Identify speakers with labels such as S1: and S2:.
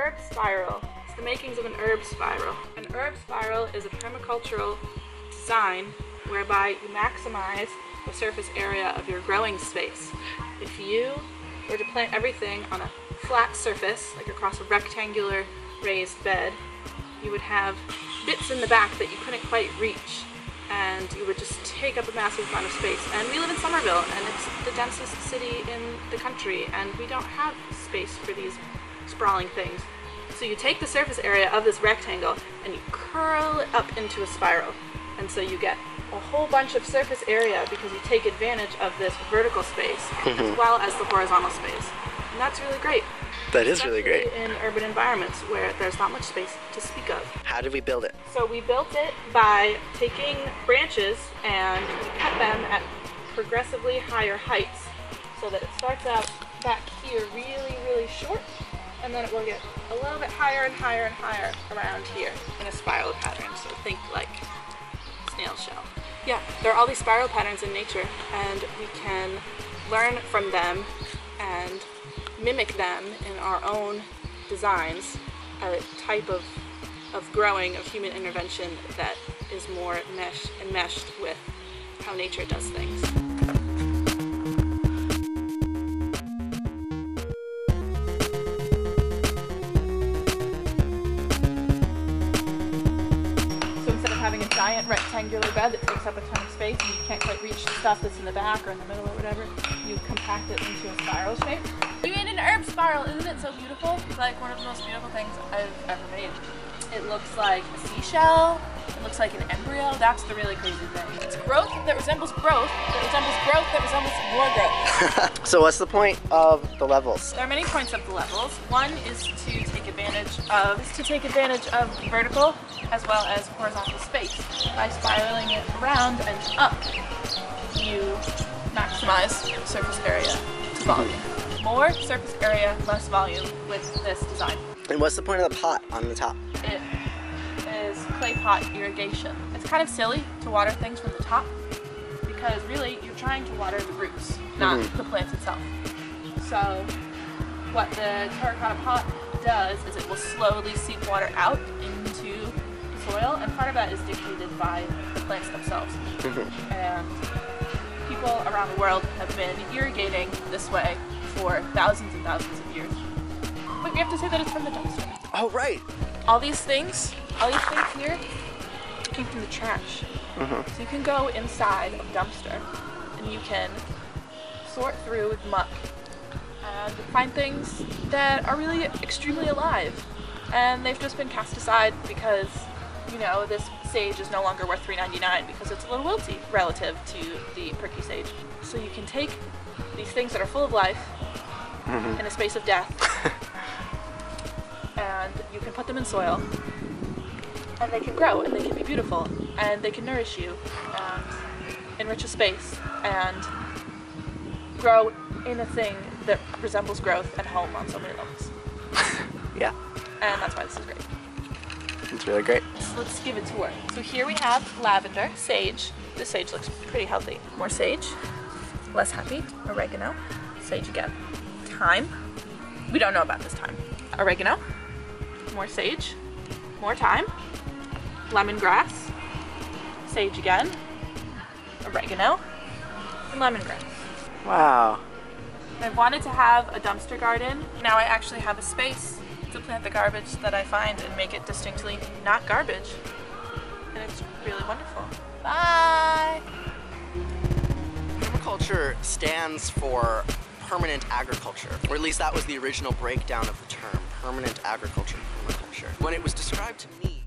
S1: herb spiral. It's the makings of an herb spiral. An herb spiral is a permacultural design whereby you maximize the surface area of your growing space. If you were to plant everything on a flat surface, like across a rectangular raised bed, you would have bits in the back that you couldn't quite reach, and you would just take up a massive amount of space. And we live in Somerville, and it's the densest city in the country, and we don't have space for these sprawling things. So you take the surface area of this rectangle and you curl it up into a spiral, and so you get a whole bunch of surface area because you take advantage of this vertical space as well as the horizontal space. And that's really great.
S2: That is really great.
S1: In urban environments where there's not much space to speak of.
S2: How did we build it?
S1: So we built it by taking branches and we cut them at progressively higher heights so that it starts out back here really, really short, and then it will get a little bit higher and higher and higher around here in a spiral pattern. So think like snail shell. Yeah, there are all these spiral patterns in nature, and we can learn from them and mimic them in our own designs, a type of growing, of human intervention that is more enmeshed with how nature does things. So instead of having a giant rectangular bed that takes up a ton of space and you can't quite reach the stuff that's in the back or in the middle or whatever, you compact it into a spiral shape. We made an herb spiral, isn't it so beautiful? It's like one of the most beautiful things I've ever made. It looks like a seashell, it looks like an embryo. That's the really crazy thing. It's growth that resembles growth, that resembles growth, that resembles more growth.
S2: So what's the point of the levels?
S1: There are many points of the levels. One is to take advantage of vertical as well as horizontal space. By spiraling it around and up, you maximize surface area to volume. More surface area, less volume with this design.
S2: And what's the point of the pot on the top?
S1: It is clay pot irrigation. It's kind of silly to water things from the top because really you're trying to water the roots, not the plant itself. So what the terracotta pot does is it will slowly seep water out into the soil, and part of that is dictated by the plants themselves. And people around the world have been irrigating this way for thousands and thousands of years. But we have to say that it's from the dumpster.
S2: Oh, right.
S1: All these things here came from the trash. So you can go inside a dumpster and you can sort through muck and find things that are really extremely alive. And they've just been cast aside because, you know, this sage is no longer worth $3.99 because it's a little wilty relative to the pricky sage. So you can take these things that are full of life in a space of death and you can put them in soil and they can grow and they can be beautiful and they can nourish you and enrich a space and grow in a thing that resembles growth at home on so many levels.
S2: Yeah.
S1: And that's why this is great.
S2: It's really great.
S1: So let's give a tour. So here we have lavender, sage. This sage looks pretty healthy. More sage, less happy, oregano, sage again. Thyme. We don't know about this thyme. Oregano, more sage, more thyme, lemongrass, sage again, oregano, and lemongrass.
S2: Wow.
S1: I wanted to have a dumpster garden. Now I actually have a space to plant the garbage that I find and make it distinctly not garbage. And it's really wonderful. Bye!
S2: Permaculture stands for permanent agriculture, or at least that was the original breakdown of the term, permanent agriculture, permaculture. When it was described to me,